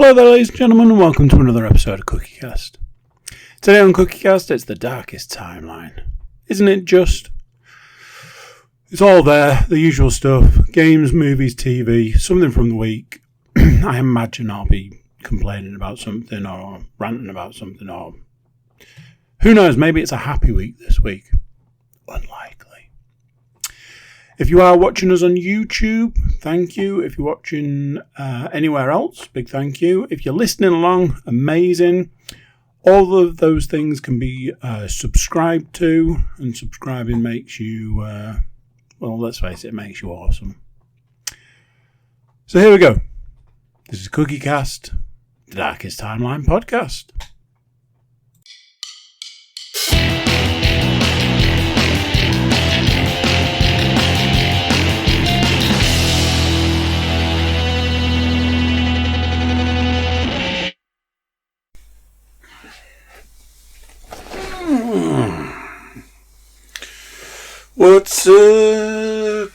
Hello there, ladies and gentlemen, and welcome to another episode of CookieCast. Today on CookieCast, it's the darkest timeline. Isn't it just? It's all there, the usual stuff. Games, movies, TV, something from the week. I imagine I'll be complaining about something or ranting about something, or who knows, maybe it's a happy week this week. Unlikely. If you are watching us on YouTube, thank you. If you're watching anywhere else, big thank you. If you're listening along, amazing. All of those things can be subscribed to, and subscribing makes you, well, let's face it, makes you awesome. So here we go. This is CookieCast, the Darkest Timeline podcast. What's up?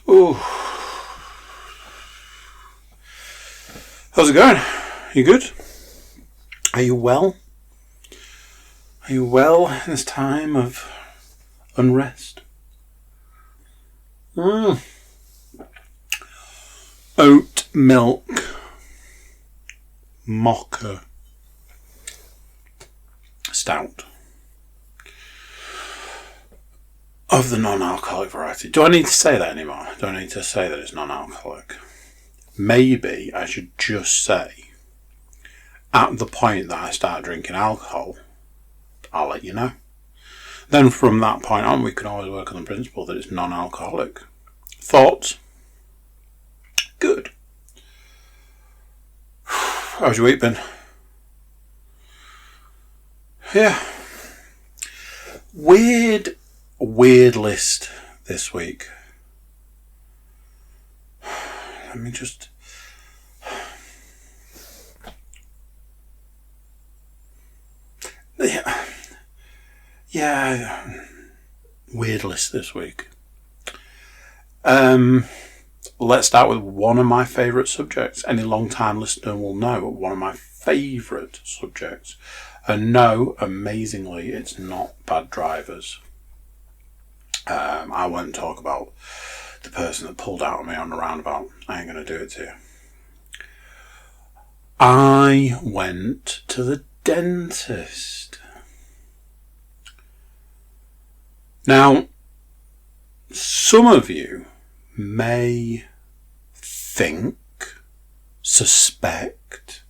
Oh, how's it going? You good? Are you well? Are you well in this time of unrest? Oat milk mocha stout. Of the non-alcoholic variety. Do I need to say that anymore? Do I need to say that it's non-alcoholic? Maybe I should just say, at the point that I start drinking alcohol, I'll let you know. Then from that point on, we can always work on the principle that it's non-alcoholic. Thoughts? Good. How's your week been? Yeah. Weird list this week. Let me just... Yeah. Weird list this week. Let's start with one of my favourite subjects. Any long-time listener will know one of my favourite subjects. And no, amazingly, it's not bad drivers. I won't talk about the person that pulled out on me on the roundabout. I ain't going to do it to you. I went to the dentist. Now, some of you may think, suspect,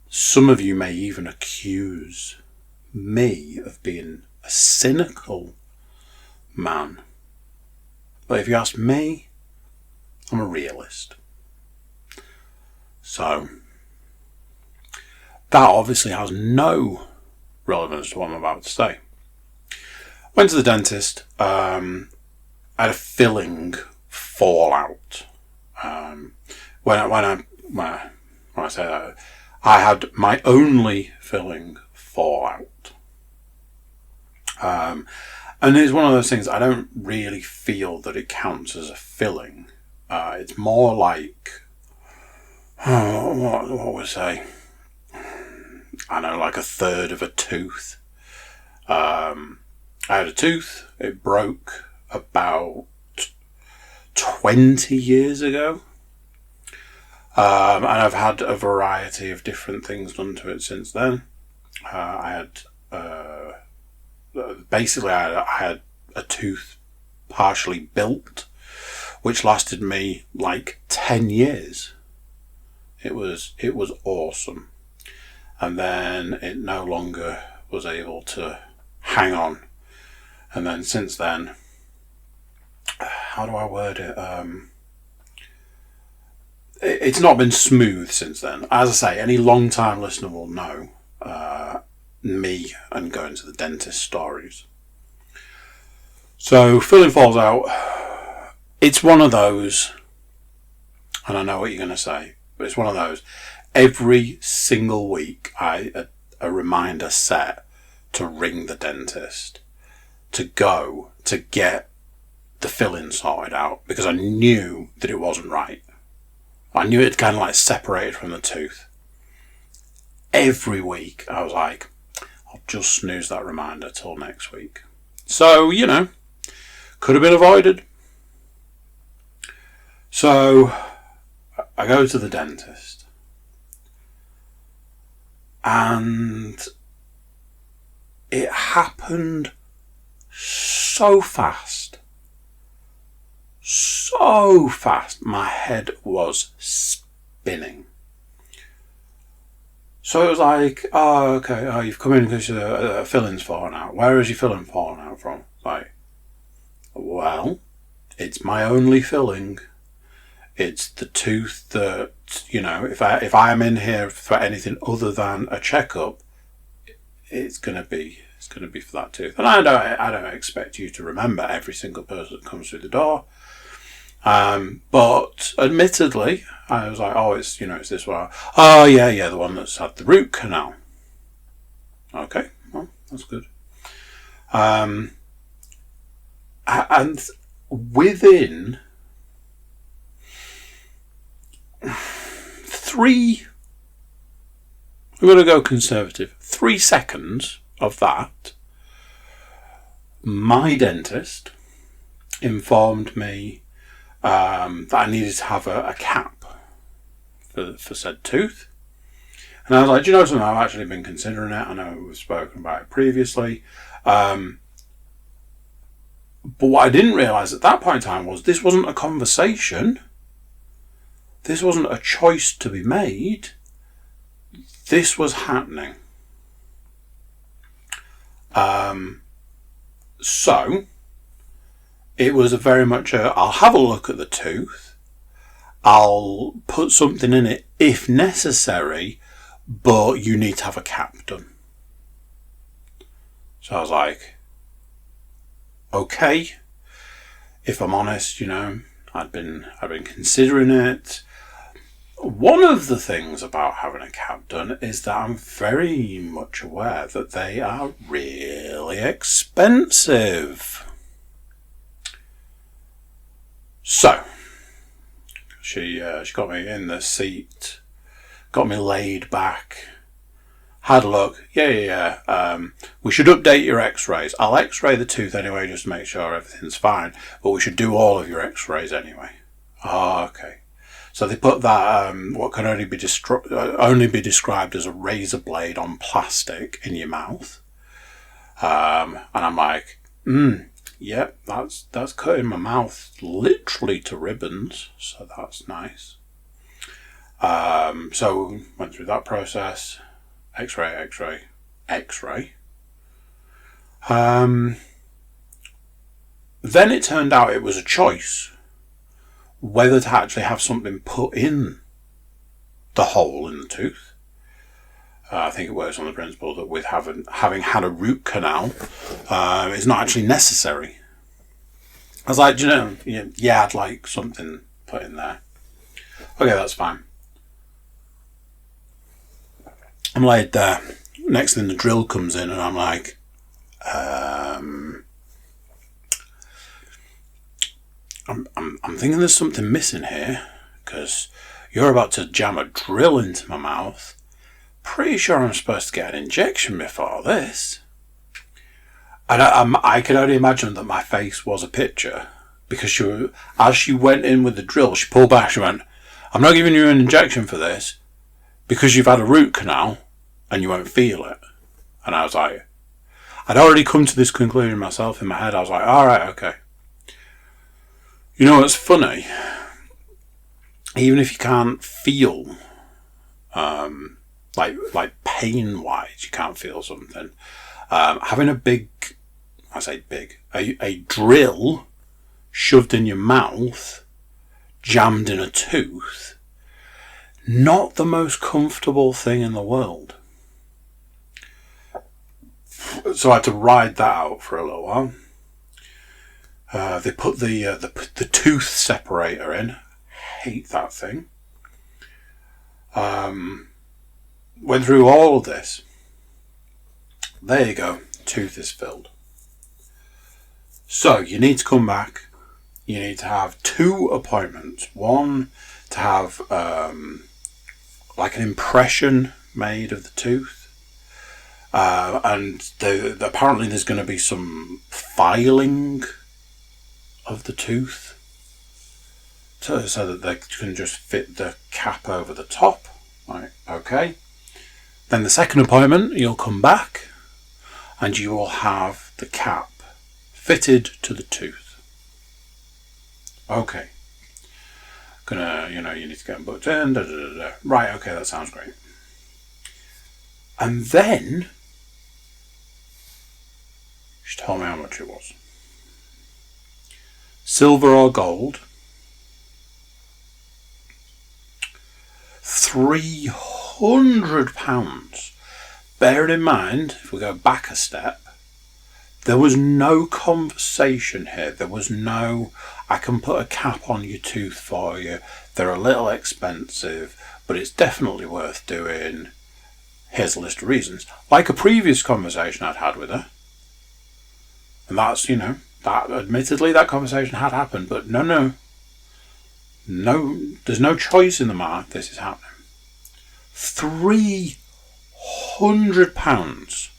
some of you may even accuse me of being a cynical man. But if you ask me, I'm a realist. So, that obviously has no relevance to what I'm about to say. Went to the dentist. I had a filling fallout. When I say that, I had my only filling fallout. And it's one of those things, I don't really feel that it counts as a filling. It's more like, what would I say? I know, like a third of a tooth. I had a tooth, it broke about 20 years ago. And I've had a variety of different things done to it since then. I had a tooth partially built, which lasted me like 10 years. It was awesome. And then it no longer was able to hang on. And then since then, how do I word it? It's not been smooth since then. As I say, any long-time listener will know me and going to the dentist stories. So, filling falls out. It's one of those, and I know what you're going to say, but it's one of those. Every single week, a reminder set to ring the dentist, to go to get the filling sorted out, because I knew that it wasn't right. I knew it kind of like separated from the tooth. Every week I was like, I'll just snooze that reminder till next week. So, could have been avoided. So I go to the dentist and it happened so fast. So fast. My head was spinning. So it was like, oh, okay, you've come in because your filling's fallen out. Where is your filling fallen out from? Like, well, it's my only filling. It's the tooth that, if I'm in here for anything other than a checkup, it's gonna be for that tooth. And I don't expect you to remember every single person that comes through the door. But admittedly, I was like, oh, it's this one. Oh, yeah, the one that's had the root canal. Okay, well, that's good. And within 3, I'm going to go conservative, 3 seconds of that, my dentist informed me that I needed to have a cap for said tooth. And I was like, do you know something? I've actually been considering it. I know we've spoken about it previously. But what I didn't realise at that point in time was this wasn't a conversation. This wasn't a choice to be made. This was happening. So it was very much I'll have a look at the tooth. I'll put something in it if necessary, but you need to have a cap done. So I was like, okay. If I'm honest, I'd been considering it. One of the things about having a cap done is that I'm very much aware that they are really expensive. So, she got me in the seat, got me laid back, had a look. Yeah. We should update your x-rays. I'll x-ray the tooth anyway just to make sure everything's fine, but we should do all of your x-rays anyway. Oh, okay. So they put that, what can only be described as a razor blade on plastic in your mouth. And I'm like, yep, that's cutting my mouth literally to ribbons, so that's nice. So went through that process, x-ray. Then it turned out it was a choice whether to actually have something put in the hole in the tooth. I think it works on the principle that with having had a root canal, it's not actually necessary. I was like, yeah, I'd like something put in there. Okay, that's fine. I'm laid there. Next thing the drill comes in and I'm like, I'm thinking there's something missing here because you're about to jam a drill into my mouth. Pretty sure I'm supposed to get an injection before this. And I could only imagine that my face was a picture because as she went in with the drill, she pulled back. She went, "I'm not giving you an injection for this because you've had a root canal and you won't feel it." And I was like, I'd already come to this conclusion myself in my head. I was like, all right, okay. You know what's funny? Even if you can't feel, like pain-wise, you can't feel something. Having a drill shoved in your mouth, jammed in a tooth, not the most comfortable thing in the world. So I had to ride that out for a little while. They put the tooth separator in. Hate that thing. Went through all of this. There you go. Tooth is filled. So you need to come back. You need to have 2 appointments. One to have like an impression made of the tooth. And apparently there's going to be some filing of the tooth so that they can just fit the cap over the top. Right, okay. Then the second appointment, you'll come back and you will have the cap fitted to the tooth. Okay. You need to get them booked in. Right, okay, that sounds great. And then she told me how much it was. Silver or gold, £300. Bear in mind, if we go back a step, there was no conversation here. There was no, I can put a cap on your tooth for you. They're a little expensive, but it's definitely worth doing. Here's a list of reasons. Like a previous conversation I'd had with her. And that's, that admittedly that conversation had happened, but no, there's no choice in the matter. This is happening. £300.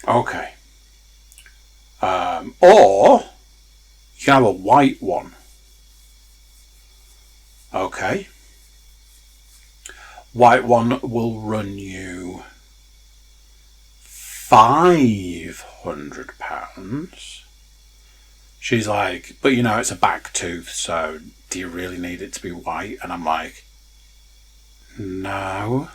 Okay. Or you can have a white one. Okay. White one will run you £500. She's like, but it's a back tooth, so do you really need it to be white? And I'm like, no.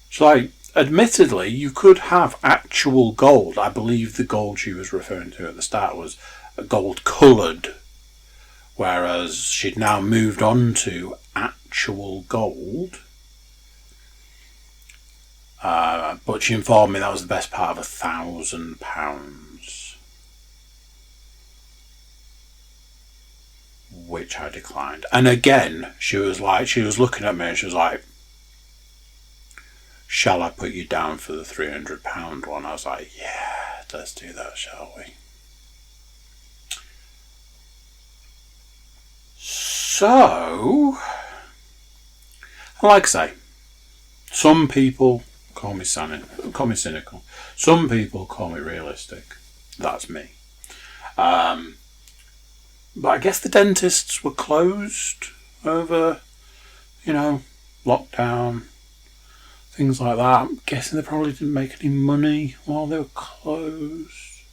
She's like, admittedly, you could have actual gold. I believe the gold she was referring to at the start was gold coloured, whereas she'd now moved on to actual gold. But she informed me that was the best part of £1,000, which I declined. And again, she was looking at me and she was like, shall I put you down for the £300 one? I was like, yeah, let's do that, shall we? So, like I say, some people call me cynical. Some people call me realistic. That's me. But I guess the dentists were closed over, lockdown, things like that. I'm guessing they probably didn't make any money while they were closed.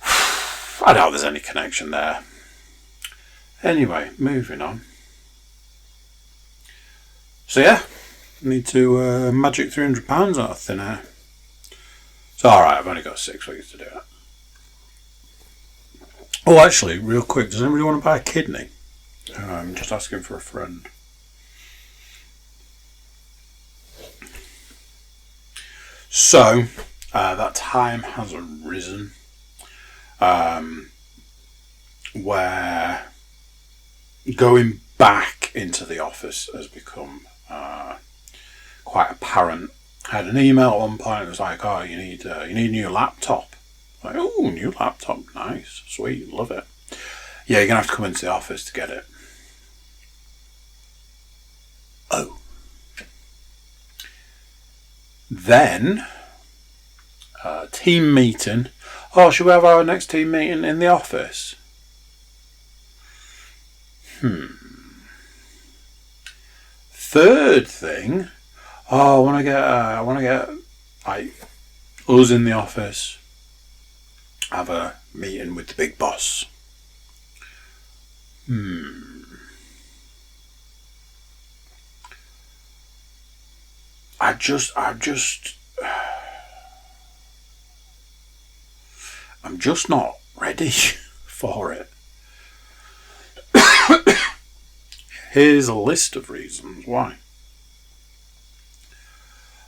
I doubt there's any connection there. Anyway, moving on. So yeah, need to magic £300 out of thin air. It's alright, I've only got 6 weeks to do it. Oh, actually, real quick, does anybody want to buy a kidney? I'm just asking for a friend. So, that time has arisen where going back into the office has become quite apparent. I had an email at one point. It was like, "Oh, you need a new laptop." I'm like, "Oh, new laptop, nice, sweet, love it." Yeah, you're gonna have to come into the office to get it. Oh. Then, team meeting. Oh, should we have our next team meeting in the office? Third thing. Oh, I want to get like us in the office. Have a meeting with the big boss. I'm just not ready for it. Here's a list of reasons why.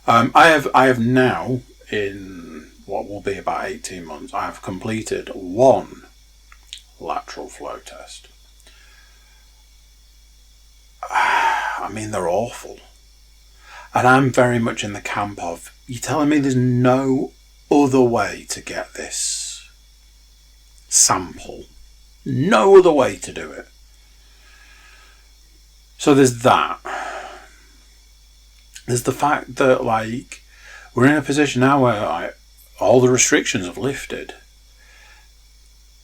I have now, in what will be about 18 months, I have completed 1 lateral flow test. I mean, they're awful. And I'm very much in the camp of, you're telling me there's no other way to get this sample No other way to do it. So there's that. There's the fact that, like, we're in a position now where, like, all the restrictions have lifted.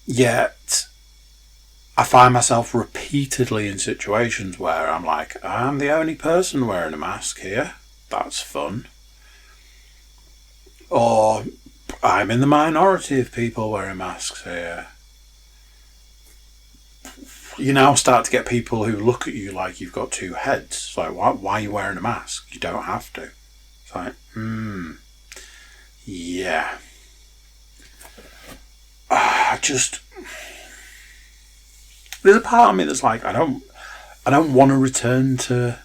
Yet, I find myself repeatedly in situations where I'm like, I'm the only person wearing a mask here. That's fun. Or, I'm in the minority of people wearing masks here. You now start to get people who look at you like you've got two heads. It's like, why are you wearing a mask? You don't have to. It's like, yeah. There's a part of me that's like, I don't want to return to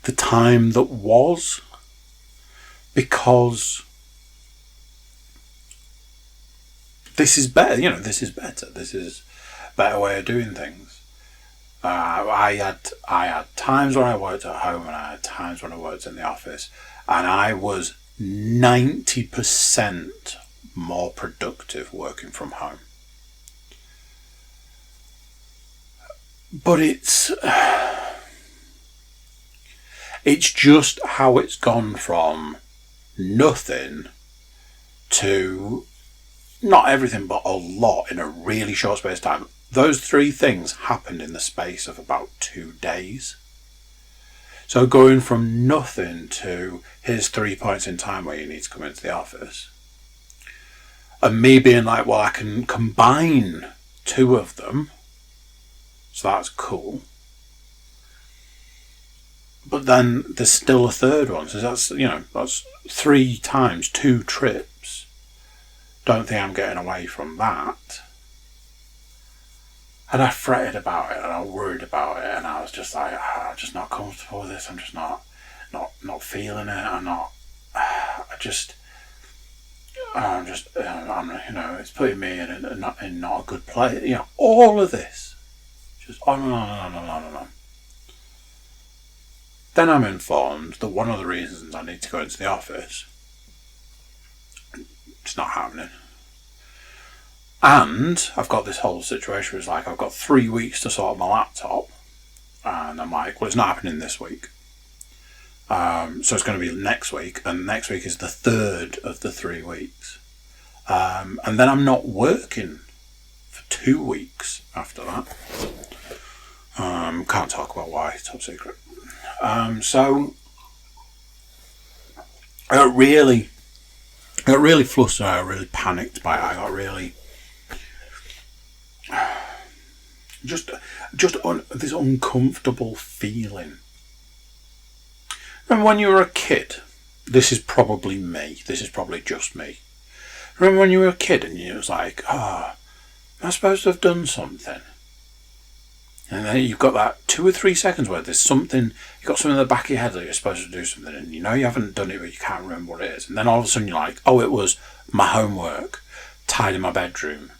the time that was, because this is better. This is better. This is a better way of doing things. I had times when I worked at home and I had times when I worked in the office, and I was 90% more productive working from home. But it's just how it's gone from nothing to not everything, but a lot in a really short space of time. Those three things happened in the space of about 2 days. So going from nothing to here's 3 points in time where you need to come into the office. And me being like, well, I can combine 2 of them. So that's cool. But then there's still a third one. So that's 3 times 2 trips. Don't think I'm getting away from that. And I fretted about it and I worried about it, and I was just like, I'm just not comfortable with this. I'm just not feeling it. It's putting me in not a good place. All of this, just on and on and on and on and on. Then I'm informed that one of the reasons I need to go into the office, it's not happening. And I've got this whole situation where it's like, I've got 3 weeks to sort my laptop. And I'm like, well, it's not happening this week. So it's going to be next week. And next week is the 3rd of the 3 weeks. And then I'm not working for 2 weeks after that. Can't talk about why, top secret. So I got really flustered. I got really panicked by it. I got really this uncomfortable feeling. Remember when you were a kid? This is probably me. This is probably just me. Remember when you were a kid and you was like, am I supposed to have done something? And then you've got that 2 or 3 seconds where there's something, you've got something in the back of your head that you're supposed to do something, and you haven't done it, but you can't remember what it is. And then all of a sudden you're like, it was my homework, tidy my bedroom,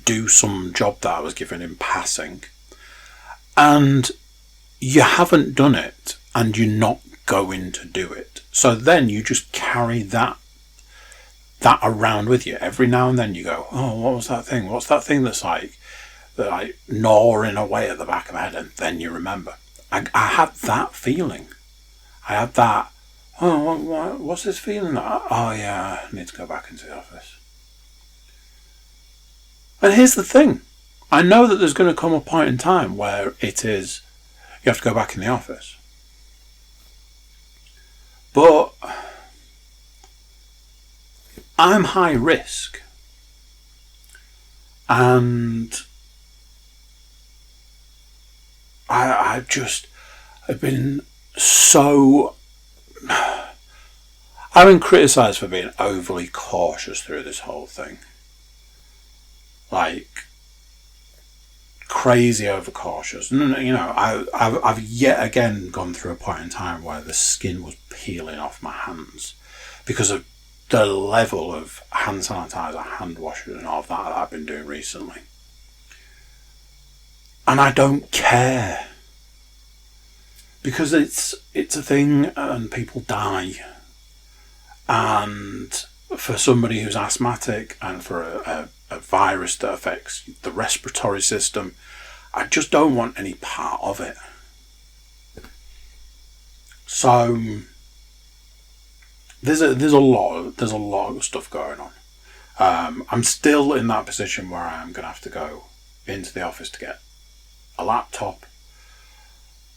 do some job that I was given in passing. And you haven't done it, and you're not going to do it. So then you just carry that around with you. Every now and then you go, what was that thing? What's that thing that's like gnawing away at the back of my head? And then you remember. I had that feeling. I had that, what's this feeling? Oh yeah, I need to go back into the office. And here's the thing. I know that there's going to come a point in time where it is, you have to go back in the office. But I'm high risk. And I've been criticised for being overly cautious through this whole thing. Like, crazy overcautious. I've yet again gone through a point in time where the skin was peeling off my hands because of the level of hand sanitizer, hand washing and all of that I've been doing recently. And I don't care. Because it's a thing and people die. And for somebody who's asthmatic and for a virus that affects the respiratory system, I just don't want any part of it. So there's a lot of stuff going on. I'm still in that position where I am going to have to go into the office to get a laptop,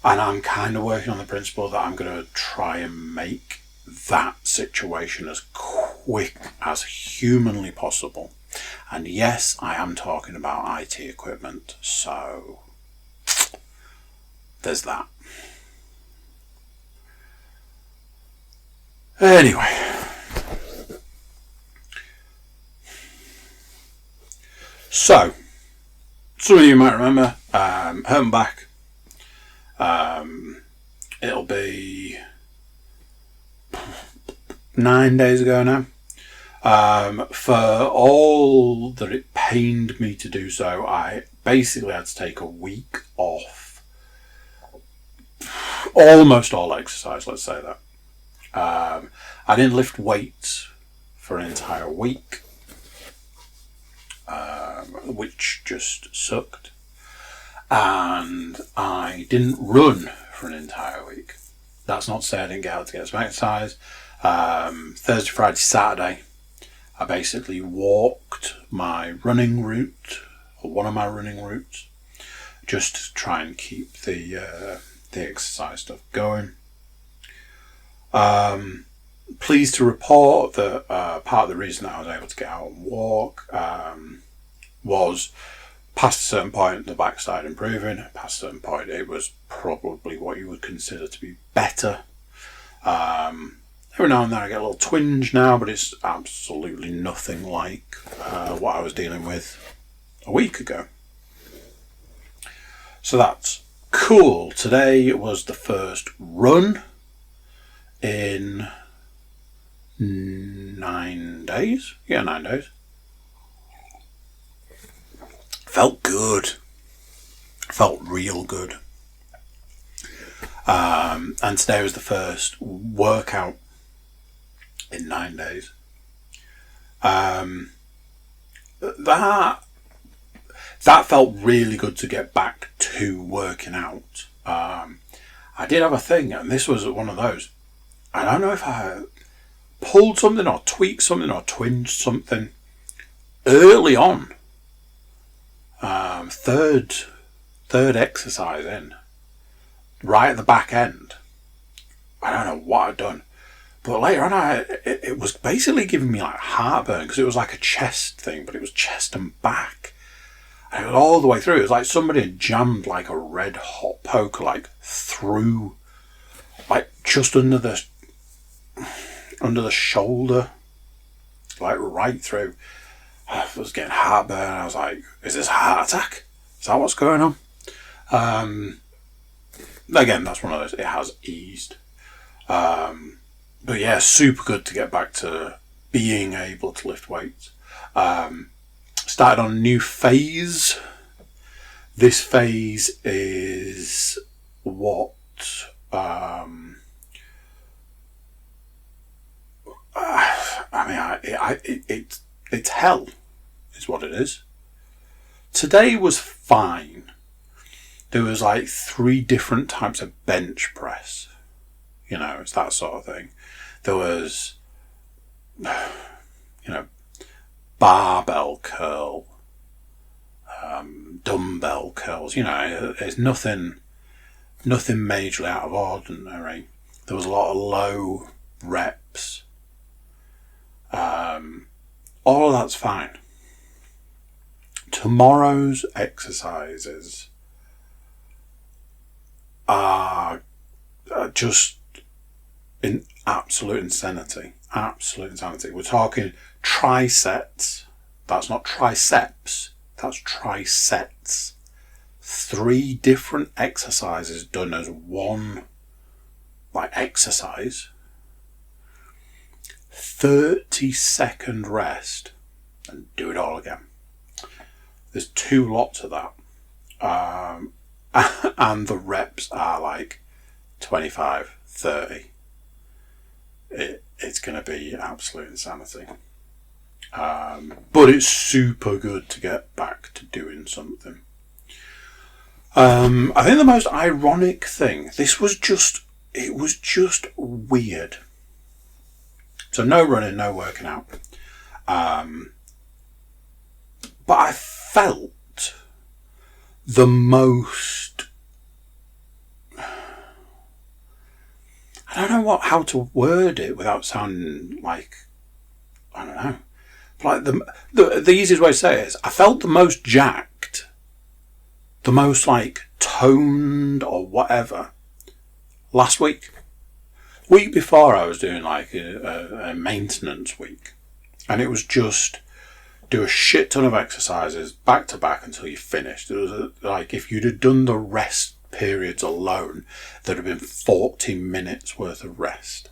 and I'm kind of working on the principle that I'm going to try and make that situation as quick as humanly possible. And yes, I am talking about IT equipment, so there's that. Anyway, so some of you might remember, hurt my back. It'll be 9 days ago now. For all that it pained me to do so, I basically had to take a week off almost all exercise, let's say that. I didn't lift weights for an entire week, which just sucked. And I didn't run for an entire week. That's not to say I didn't get out to get some exercise. Thursday, Friday, Saturday, I basically walked my running route, or one of my running routes, just to try and keep the exercise stuff going. Pleased to report that part of the reason that I was able to get out and walk was past a certain point the back started improving. Past a certain point it was probably what you would consider to be better. Every now and then I get a little twinge now, but it's absolutely nothing like what I was dealing with a week ago. So that's cool. Today was the first run in 9 days. Yeah, 9 days. Felt good. Felt real good. And today was the first workout in 9 days. That felt really good to get back to working out. I did have a thing, and this was one of those. I don't know if I pulled something or tweaked something or twinged something early on. Third exercise in, right at the back end. I don't know what I'd done, but later on it was basically giving me like heartburn, because it was like a chest thing, but it was chest and back, and it was all the way through. It was like somebody had jammed like a red hot poker like through, like just under the shoulder, like right through. I was getting heartburn. I was like, is this a heart attack? Is that what's going on? Again, that's one of those. It has eased. But yeah, super good to get back to being able to lift weights. Started on a new phase. This phase is what it's hell, is what it is. Today was fine. There was like 3 different types of bench press. You know, it's that sort of thing. There was, barbell curl, dumbbell curls. You know, it's nothing majorly out of ordinary. There was a lot of low reps. All of that's fine. Tomorrow's exercises are just in absolute insanity. Absolute insanity. We're talking trisets. That's not triceps. That's trisets. 3 different exercises done as one, like, exercise. 30-second rest, and do it all again. There's 2 lots of that. And the reps are like 25, 30. it's going to be absolute insanity. But it's super good to get back to doing something. I think the most ironic thing, it was just weird. So no running, no working out. But I felt the most, I don't know how to word it without sounding like, I don't know. Like the easiest way to say it is, I felt the most jacked, the most like toned or whatever last week. Week before I was doing like a maintenance week, and it was just do a shit ton of exercises back to back until you finished. It was like if you'd have done the rest periods alone, there'd have been 40 minutes worth of rest.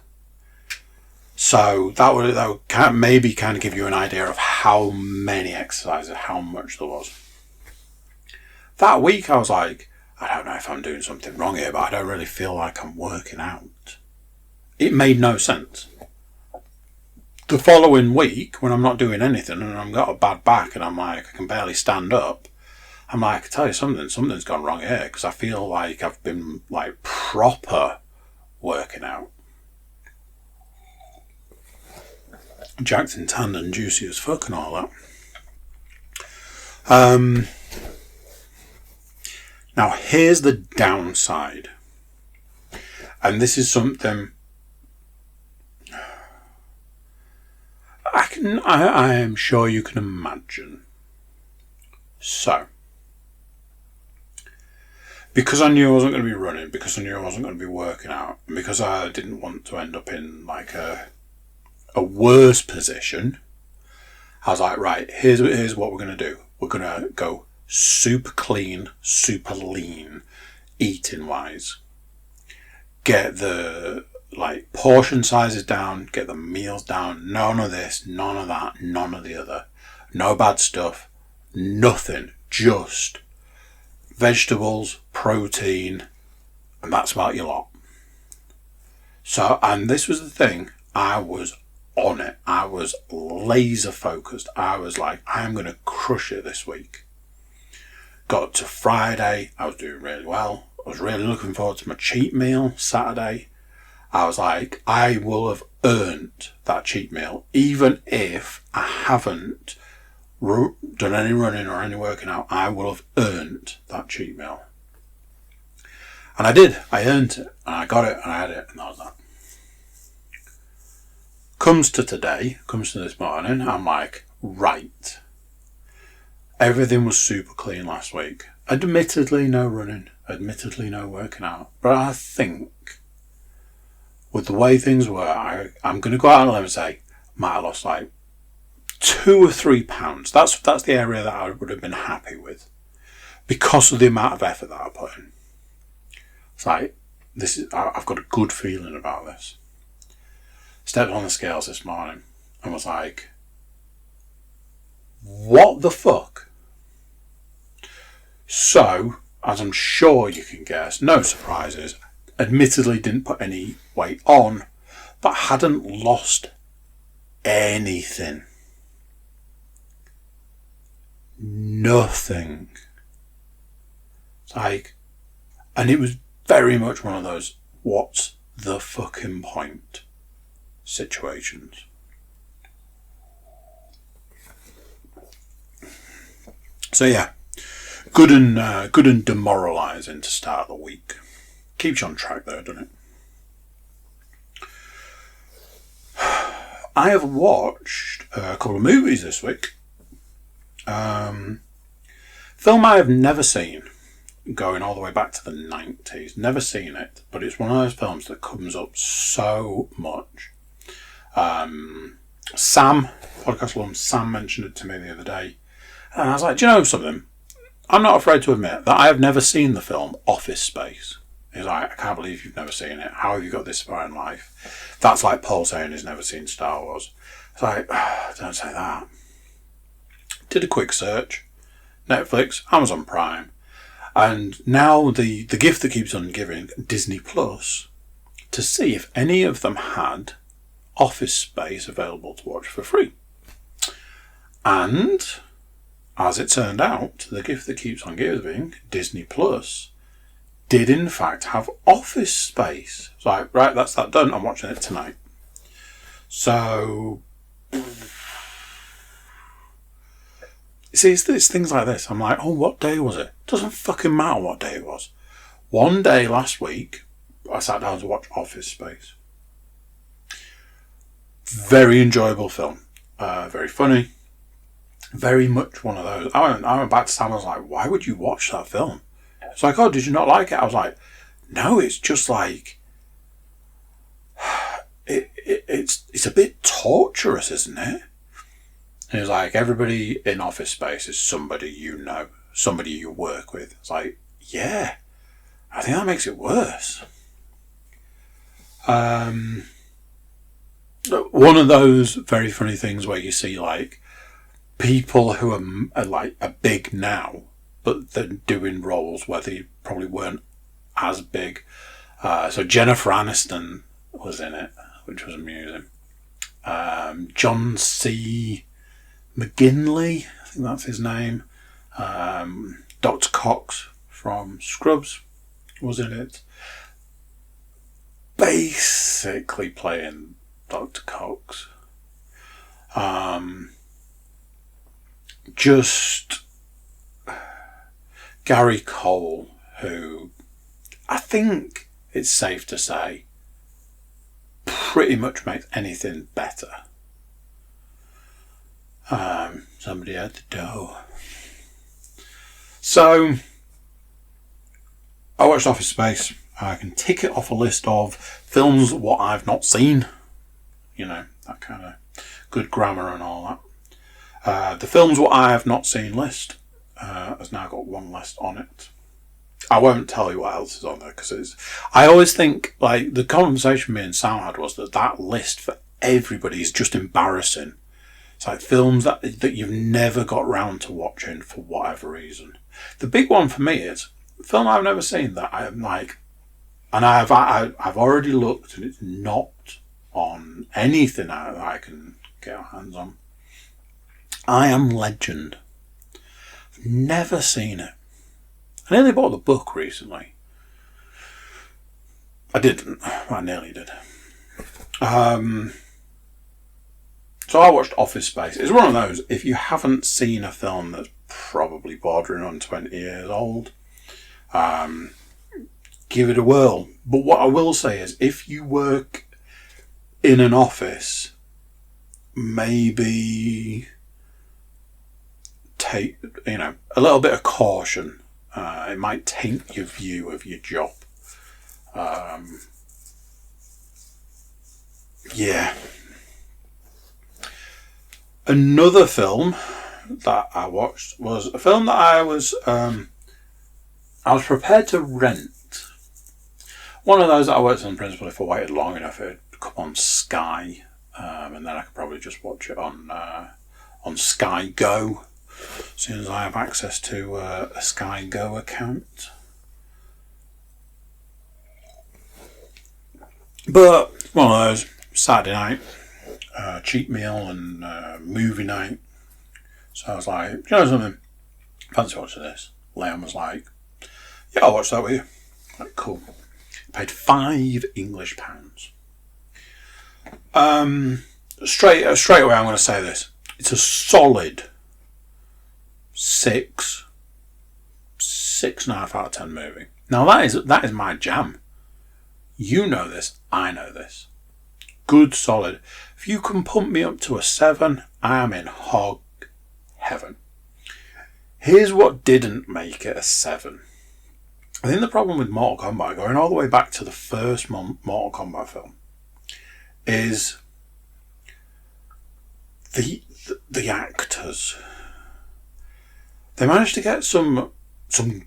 So that would maybe kind of give you an idea of how many exercises, how much there was. That week I was like, I don't know if I'm doing something wrong here, but I don't really feel like I'm working out. It made no sense. The following week, when I'm not doing anything and I've got a bad back and I'm like, I can barely stand up, I'm like, I tell you something's gone wrong here, because I feel like I've been like proper working out. Jacked and tanned and juicy as fuck and all that. Now here's the downside. And this is something I am sure you can imagine. So, because I knew I wasn't going to be running, because I knew I wasn't going to be working out, and because I didn't want to end up in like a worse position, I was like, right, here's what we're going to do. We're going to go super clean, super lean, eating wise. Get the like portion sizes down, get the meals down, none of this, none of that, none of the other. No bad stuff, nothing, just vegetables, protein, and that's about your lot. So, and this was the thing, I was on it. I was laser focused. I was like, I'm going to crush it this week. Got to Friday, I was doing really well. I was really looking forward to my cheat meal Saturday. I was like, I will have earned that cheat meal, even if I haven't done any running or any working out. I will have earned that cheat meal. And I did. I earned it, and I got it, and I had it, and that was that. Comes to this morning, I'm like, right. Everything was super clean last week. Admittedly, no running. Admittedly, no working out. But I think, with the way things were, I'm going to go out on a limb and say, might have lost like 2 or 3 pounds. That's the area that I would have been happy with, because of the amount of effort that I put in. It's like, I've got a good feeling about this. Stepped on the scales this morning and was like, what the fuck? So, as I'm sure you can guess, no surprises, admittedly didn't put any weight on, but hadn't lost anything. Nothing. It's like, and it was very much one of those, what's the fucking point situations. So yeah, good and demoralising to start the week. Keeps you on track though, doesn't it? I have watched a couple of movies this week. Film I have never seen, going all the way back to the 90s. Never seen it, but it's one of those films that comes up so much. Sam, podcast alum Sam, mentioned it to me the other day. And I was like, do you know something? I'm not afraid to admit that I have never seen the film Office Space. He's like, I can't believe you've never seen it. How have you got this far in life? That's like Paul saying he's never seen Star Wars. It's like, don't say that. Did a quick search. Netflix, Amazon Prime. And now the gift that keeps on giving, Disney Plus, to see if any of them had Office Space available to watch for free. And, as it turned out, the gift that keeps on giving, Disney Plus, did in fact have Office Space. It's like, right, that's that done. I'm watching it tonight. So, see, it's things like this. I'm like, oh, what day was it? Doesn't fucking matter what day it was. One day last week, I sat down to watch Office Space. Very enjoyable film. Very funny. Very much one of those. I went back to Sam. I was like, why would you watch that film? It's like, oh, did you not like it? I was like, no, it's just like, it's a bit torturous, isn't it? And it's like, everybody in Office Space is somebody you know, somebody you work with. It's like, yeah, I think that makes it worse. One of those very funny things where you see like people who are big now, but they're doing roles where they probably weren't as big. So Jennifer Aniston was in it, which was amusing. John C. McGinley, I think that's his name. Dr. Cox from Scrubs was in it. Basically playing Dr. Cox. Just Gary Cole, who I think it's safe to say pretty much makes anything better. Somebody at the door. So I watched Office Space. I can tick it off a list of films what I've not seen. You know, that kind of good grammar and all that. The films what I have not seen list has now got one list on it. I won't tell you what else is on there because I always think like the conversation me and Sam had was that list for everybody is just embarrassing. It's like films that you've never got round to watching for whatever reason. The big one for me is a film I've never seen that I'm like, and I've already looked and it's not on anything that I can get our hands on. I Am Legend. I've never seen it. I nearly bought the book recently. I didn't. I nearly did. So I watched Office Space. It's one of those, if you haven't seen a film that's probably bordering on 20 years old, give it a whirl. But what I will say is, if you work in an office, maybe take, a little bit of caution. It might taint your view of your job. Yeah. Another film that I watched was a film that I was prepared to rent. One of those that I worked on principally if I waited long enough, it'd come on Sky, and then I could probably just watch it on Sky Go as soon as I have access to a Sky Go account. But one of those Saturday night. Cheap meal and movie night. So I was like, you know something? Fancy watching this. Liam was like, yeah, I'll watch that with you. Like, cool. Paid £5 English. Straight away I'm going to say this. It's a solid 6.5 out of 10 movie. Now that is my jam. You know this, I know this. Good solid. If you can pump me up to a 7, I am in hog heaven. Here's what didn't make it a 7. I think the problem with Mortal Kombat, going all the way back to the first Mortal Kombat film, is the actors. They managed to get some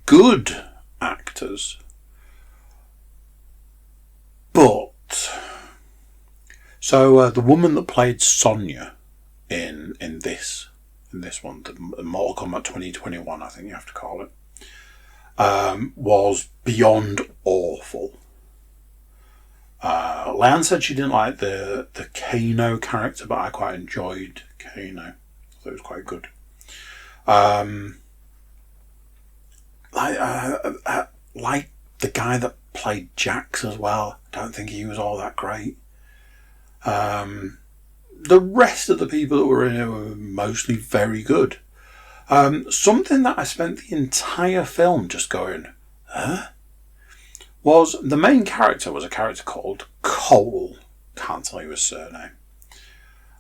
good actors, but so the woman that played Sonya in this one, the Mortal Kombat 2021, I think you have to call it, was beyond awful. Leanne said she didn't like the Kano character, but I quite enjoyed Kano. I thought it was quite good. Like the guy that played Jax as well. I don't think he was all that great. The rest of the people that were in it were mostly very good. Something that I spent the entire film just going, huh? Was the main character was a character called Cole. Can't tell you his surname.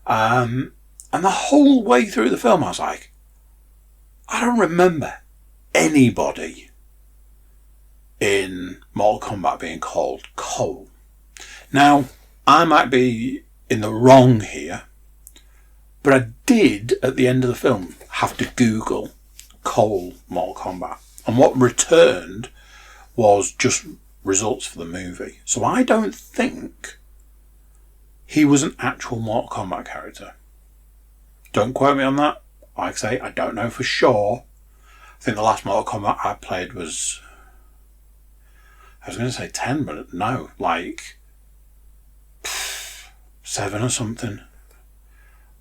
And the whole way through the film I was like, I don't remember anybody in Mortal Kombat being called Cole. Now, I might be in the wrong here, but I did, at the end of the film, have to Google Cole Mortal Kombat. And what returned was just results for the movie. So I don't think he was an actual Mortal Kombat character. Don't quote me on that. Like I say, I don't know for sure. I think the last Mortal Kombat I played was... I was going to say 10, but no, like 7 or something.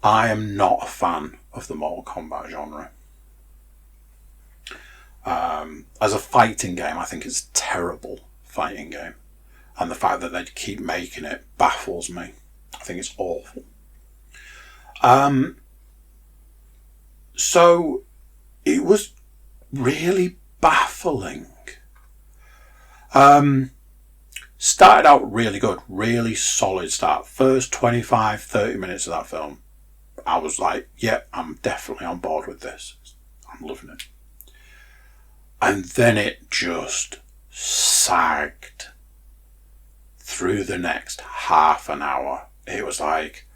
I am not a fan of the Mortal Kombat genre. As a fighting game, I think it's a terrible fighting game. And the fact that they keep making it baffles me. I think it's awful. So it was really baffling. Started out really good, really solid start. First 25, 30 minutes of that film, I was like, yeah, I'm definitely on board with this. I'm loving it. And then it just sagged through the next half an hour. It was like,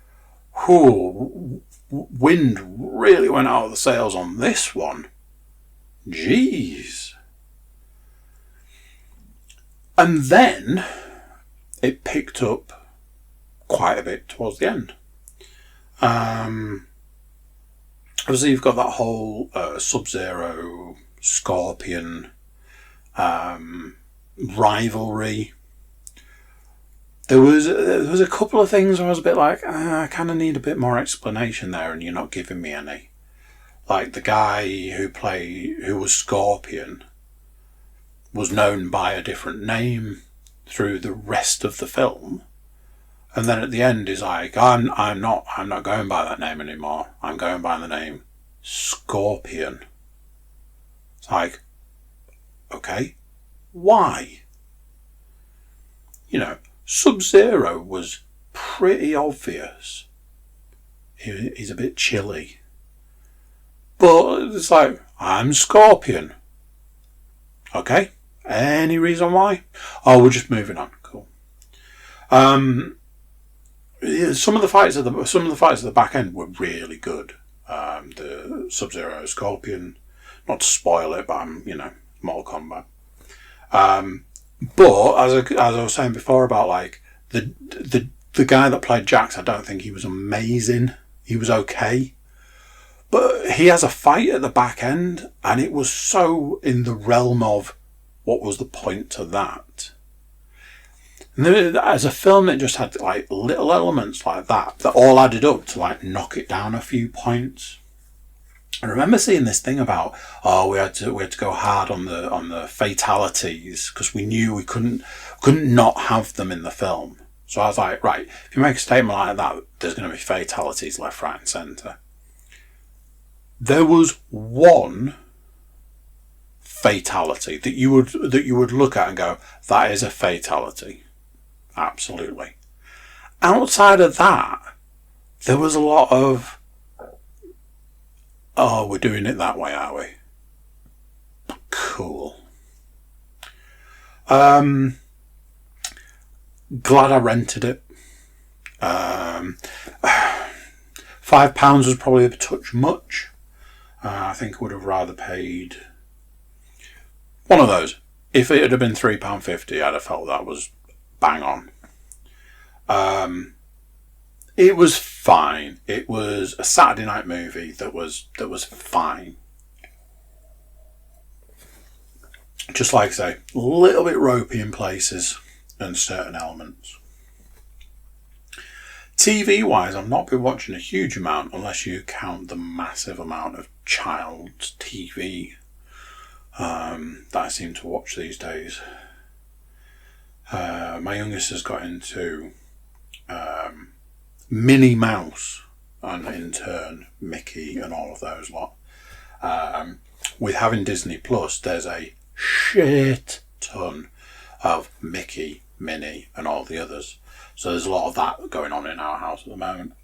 whew, wind really went out of the sails on this one. Jeez. And then it picked up quite a bit towards the end. Obviously, you've got that whole Sub-Zero, Scorpion rivalry. There was a couple of things where I was a bit like, I kind of need a bit more explanation there, and you're not giving me any. Like the guy who was Scorpion was known by a different name through the rest of the film, and then at the end he's like, I'm not going by that name anymore. I'm going by the name Scorpion. It's like, okay, why? You know, Sub-Zero was pretty obvious. He's a bit chilly, but it's like, I'm Scorpion. Okay. Any reason why? Oh, we're just moving on. Cool. Some of the fights at the back end were really good. The Sub-Zero, Scorpion. Not to spoil it, but Mortal Kombat. But as I was saying before about like the guy that played Jax, I don't think he was amazing. He was okay. But he has a fight at the back end, and it was so in the realm of what was the point to that. And then, as a film, it just had like little elements like that all added up to like knock it down a few points. I remember seeing this thing about we had to go hard on the fatalities because we knew we couldn't not have them in the film. So I was like, right, if you make a statement like that, there's going to be fatalities left, right, and centre. There was one fatality that you would look at and go, that is a fatality. Absolutely. Outside of that, there was a lot of, oh, we're doing it that way, are we? Cool. Glad I rented it. £5 was probably a touch much. I think I would have rather paid one of those. If it had been £3.50, I'd have felt that was bang on. It was fine. It was a Saturday night movie that was fine. Just like I say, a little bit ropey in places and certain elements. TV-wise, I've not been watching a huge amount, unless you count the massive amount of child TV that I seem to watch these days. My youngest has got into Minnie Mouse, and in turn Mickey and all of those lot. With having Disney Plus, there's a shit ton of Mickey, Minnie and all the others. So there's a lot of that going on in our house at the moment.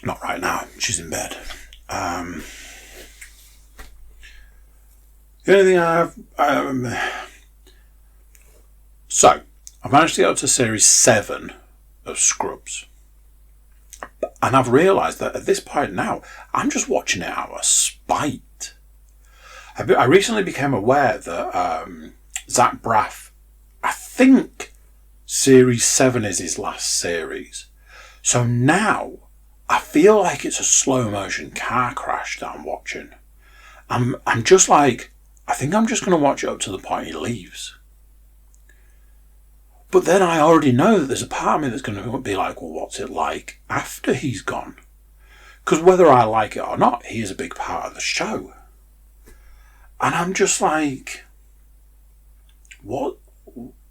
Not right now, she's in bed. The only thing I have... So, I've managed to get up to Series 7 of Scrubs. And I've realised that at this point now, I'm just watching it out of spite. I recently became aware that Zach Braff, I think Series 7 is his last series. So now, I feel like it's a slow motion car crash that I'm watching. I'm just like, I think I'm just going to watch it up to the point he leaves. But then I already know that there's a part of me that's going to be like, well, what's it like after he's gone? Because whether I like it or not, he is a big part of the show. And I'm just like, what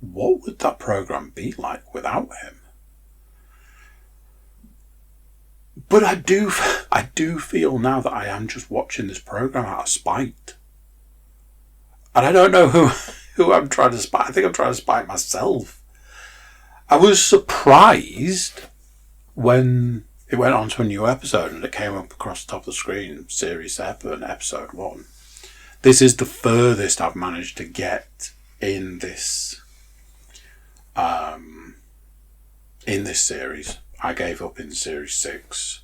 would that program be like without him? But I do feel now that I am just watching this program out of spite. And I don't know who I'm trying to spite. I think I'm trying to spite myself. I was surprised when it went on to a new episode and it came up across the top of the screen, Series 7, Episode 1. This is the furthest I've managed to get in this series. I gave up in Series 6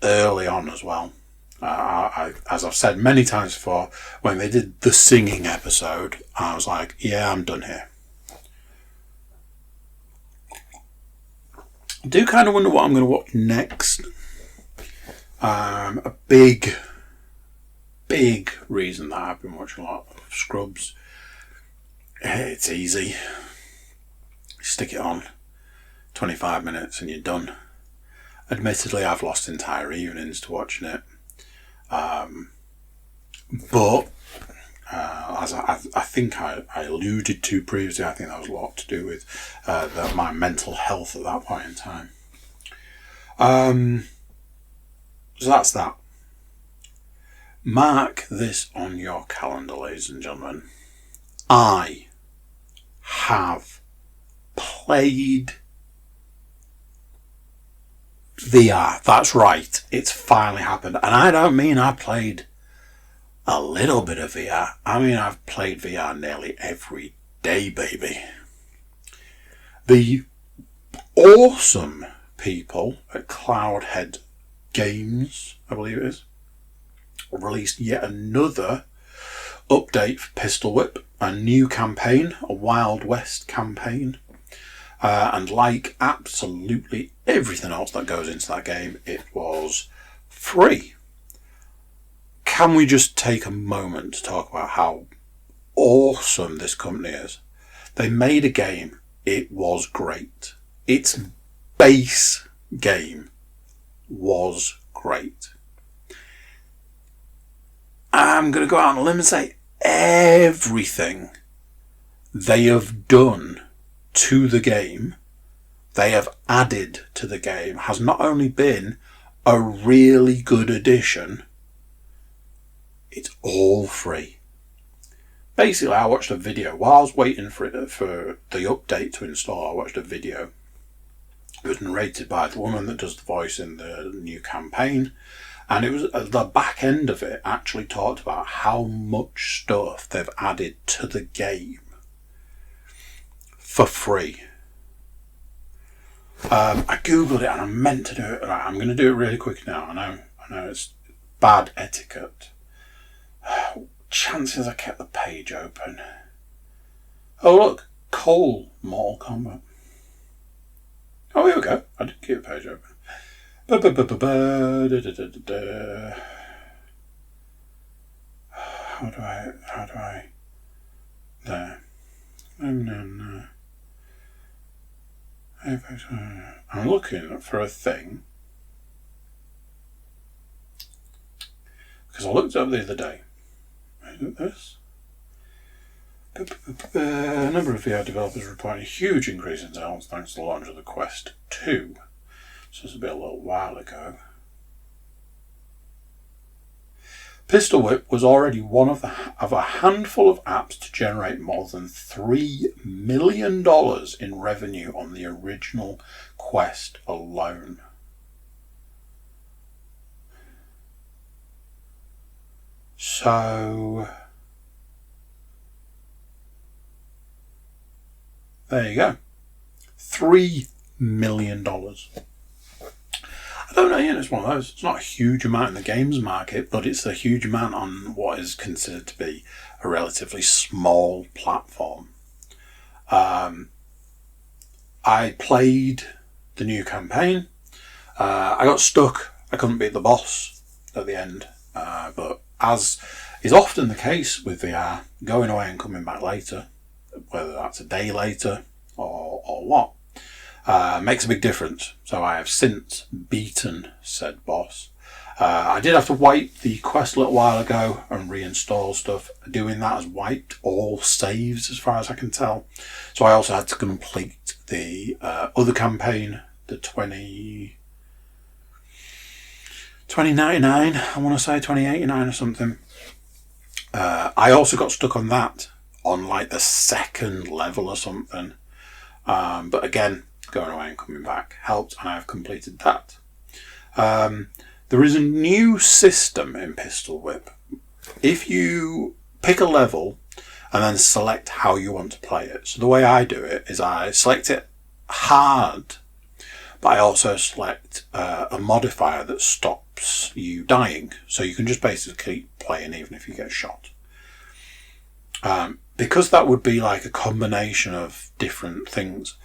early on as well. As I've said many times before, when they did the singing episode, I was like, yeah, I'm done here. I do kind of wonder what I'm going to watch next. A big reason that I've been watching a lot of Scrubs. It's easy. Stick it on. 25 minutes and you're done. Admittedly, I've lost entire evenings to watching it. But as I think I alluded to previously, I think that was a lot to do with my mental health at that point in time. So that's that. Mark this on your calendar, ladies and gentlemen. I have played VR. That's right. It's finally happened. And I don't mean I played a little bit of VR. I mean I've played VR nearly every day, baby. The awesome people at Cloudhead Games, I believe it is, released yet another update for Pistol Whip, a new campaign, a Wild West campaign. And like absolutely everything else that goes into that game, it was free. Can we just take a moment to talk about how awesome this company is? They made a game. It was great. Its base game was great. I'm going to go out on a limb and say everything they have done to the game, they have added to the game, has not only been a really good addition, it's all free. Basically, I watched a video while I was waiting for the update to install. I watched a video. It was narrated by the woman that does the voice in the new campaign, and it was the back end of it actually talked about how much stuff they've added to the game for free. I googled it and I meant to do it. Right, I'm going to do it really quick now. I know it's bad etiquette. Chances I kept the page open. Oh look, Cole Mortal Kombat. Oh, here we go. I did keep the page open. How do I? There. No. I'm looking for a thing. Because I looked up the other day. Isn't this? A number of VR developers are reporting a huge increase in sales thanks to the launch of the Quest 2. So this will be a little while ago. Pistol Whip was already one of a handful of apps to generate more than $3 million in revenue on the original Quest alone. So there you go. $3 million. I don't know, it's one of those. It's not a huge amount in the games market, but it's a huge amount on what is considered to be a relatively small platform. I played the new campaign. I got stuck. I couldn't beat the boss at the end. But as is often the case with VR, going away and coming back later, whether that's a day later or what, makes a big difference. So I have since beaten said boss. I did have to wipe the quest a little while ago and reinstall stuff. Doing that has wiped all saves as far as I can tell. So I also had to complete the other campaign, the 2099, I want to say 2089 or something. I also got stuck on that on like the second level or something. But again, going away and coming back helped, and I've completed that. There is a new system in Pistol Whip. If you pick a level and then select how you want to play it. So the way I do it is I select it hard, but I also select a modifier that stops you dying. So you can just basically keep playing even if you get shot. Because that would be like a combination of different things.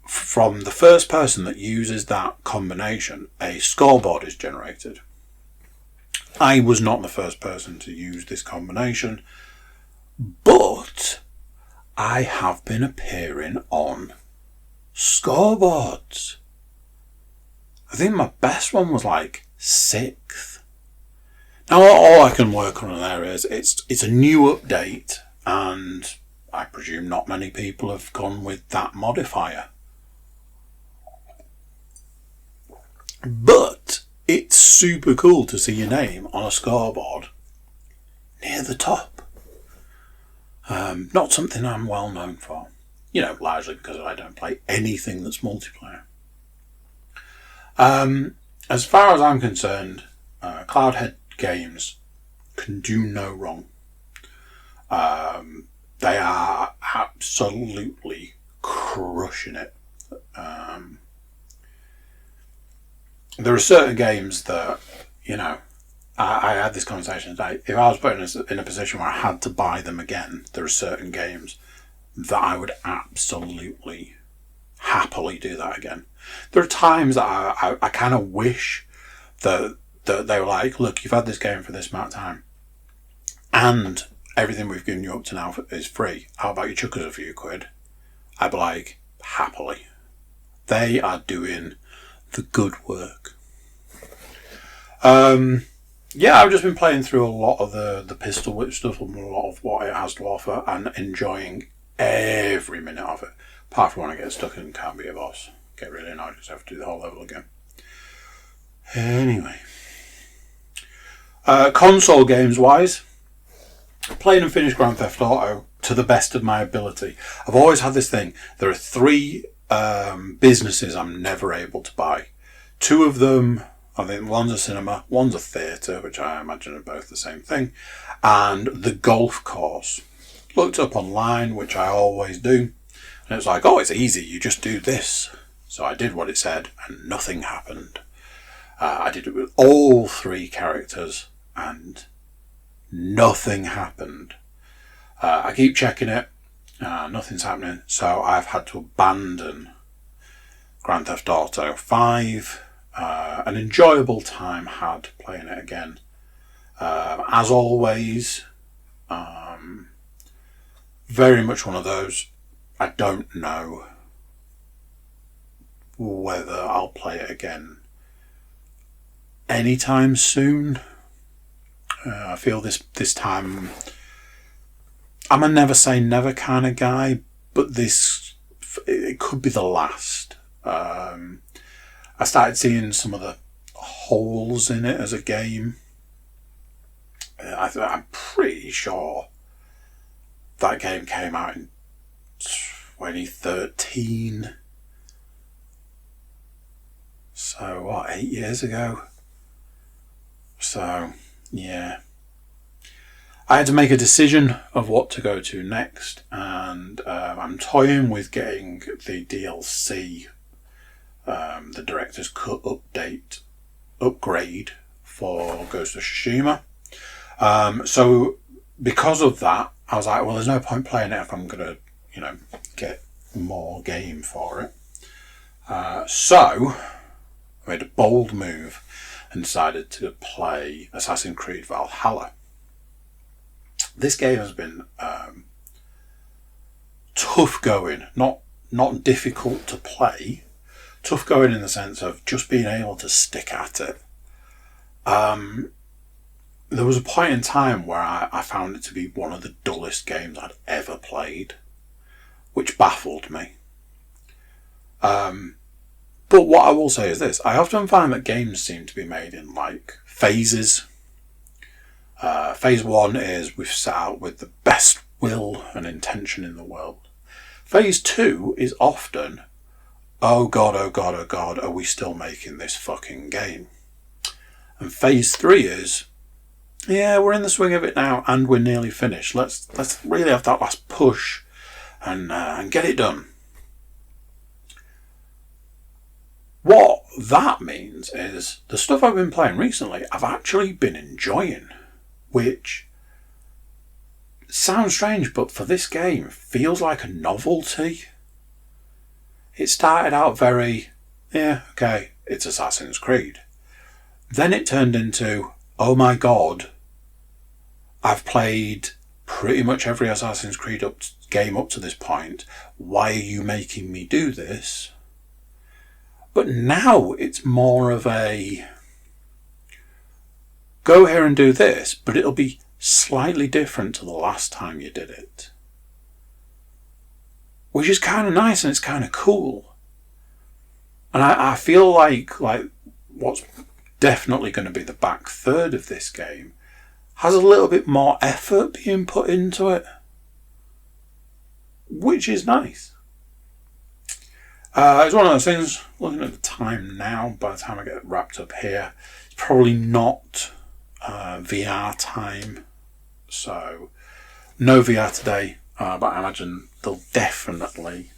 From the first person that uses that combination, a scoreboard is generated. I was not the first person to use this combination, but I have been appearing on scoreboards. I think my best one was like 6th. Now all I can work on there is it's a new update, and I presume not many people have gone with that modifier. But it's super cool to see your name on a scoreboard near the top. Not something I'm well known for. Largely because I don't play anything that's multiplayer. As far as I'm concerned, Cloudhead Games can do no wrong. They are absolutely crushing it. There are certain games that, I had this conversation today. If I was put in a position where I had to buy them again, there are certain games that I would absolutely happily do that again. There are times that I kind of wish that they were like, look, you've had this game for this amount of time, and everything we've given you up to now is free. How about you chuck us a few quid? I'd be like, happily. They are doing the good work. I've just been playing through a lot of the Pistol Whip stuff and a lot of what it has to offer, and enjoying every minute of it. Apart from when I get stuck and can't be a boss. Get really annoyed because I have to do the whole level again. Anyway. Console games wise, played and finished Grand Theft Auto to the best of my ability. I've always had this thing. There are 3 businesses I'm never able to buy. 2 of them, I think one's a cinema, one's a theatre, which I imagine are both the same thing, and the golf course. Looked up online, which I always do, and it's like, oh, it's easy, you just do this. So I did what it said, and nothing happened. I did it with all 3 characters, and nothing happened. I keep checking it, nothing's happening, so I've had to abandon Grand Theft Auto 5. An enjoyable time had playing it again. As always, very much one of those, I don't know whether I'll play it again anytime soon. I feel this time I'm a never say never kind of guy, but it could be the last. I started seeing some of the holes in it as a game. I'm pretty sure that game came out in 2013. So what, 8 years ago? So yeah, I had to make a decision of what to go to next, and I'm toying with getting the DLC, the Director's Cut upgrade for Ghost of Tsushima. So because of that, I was like, well, there's no point playing it if I'm going to, get more game for it. So I made a bold move and decided to play Assassin's Creed Valhalla. This game has been tough going, not difficult to play, tough going in the sense of just being able to stick at it. There was a point in time where I found it to be one of the dullest games I'd ever played, which baffled me. But what I will say is this: I often find that games seem to be made in phases. Phase 1 is we've set out with the best will and intention in the world. Phase 2 is often, oh god, are we still making this fucking game? And phase 3 is, yeah, we're in the swing of it now and we're nearly finished. Let's really have that last push and get it done. What that means is the stuff I've been playing recently I've actually been enjoying, which sounds strange, but for this game feels like a novelty. It started out very, yeah, okay, it's Assassin's Creed. Then it turned into, oh my god, I've played pretty much every Assassin's Creed game up to this point. Why are you making me do this? But now it's more of a, go here and do this, but it'll be slightly different to the last time you did it. Which is kind of nice and it's kind of cool. And I feel like what's definitely going to be the back third of this game has a little bit more effort being put into it, which is nice. It's one of those things, looking at the time now, by the time I get wrapped up here, it's probably not VR time. So, no VR today, but I imagine there'll definitely,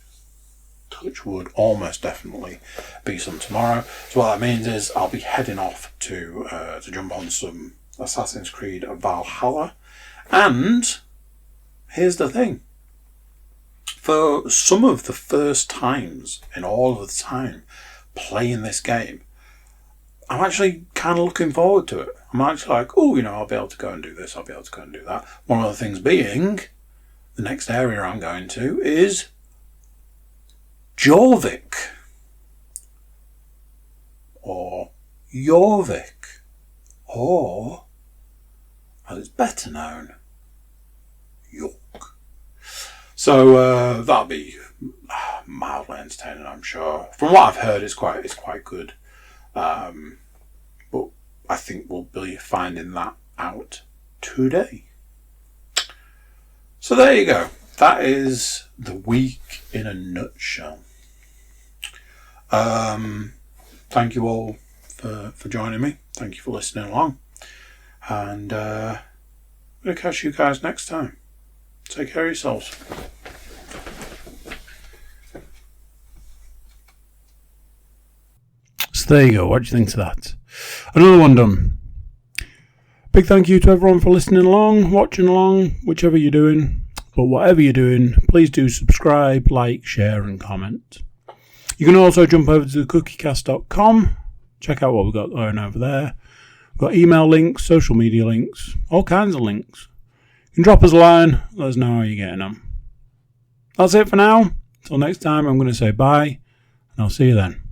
touch wood, almost definitely be some tomorrow. So what that means is I'll be heading off to jump on some Assassin's Creed Valhalla. And here's the thing. For some of the first times in all of the time playing this game, I'm actually kind of looking forward to it. I'm actually like, oh, I'll be able to go and do this, I'll be able to go and do that. One of the things being, the next area I'm going to is Jorvik. Or Jorvik. Or, as it's better known, York. So that'll be mildly entertaining, I'm sure. From what I've heard, it's quite good. But I think we'll be finding that out today. So there you go. That is the week in a nutshell. Thank you all for joining me. Thank you for listening along. And I'm going to catch you guys next time. Take care of yourselves. So there you go. What do you think to that? Another one done. Big thank you to everyone for listening along, watching along, whichever you're doing. But whatever you're doing, please do subscribe, like, share and comment. You can also jump over to cookiecast.com. Check out what we've got going over there. We've got email links, social media links, all kinds of links. You can drop us a line, let us know how you're getting on. That's it for now. Until next time, I'm going to say bye, and I'll see you then.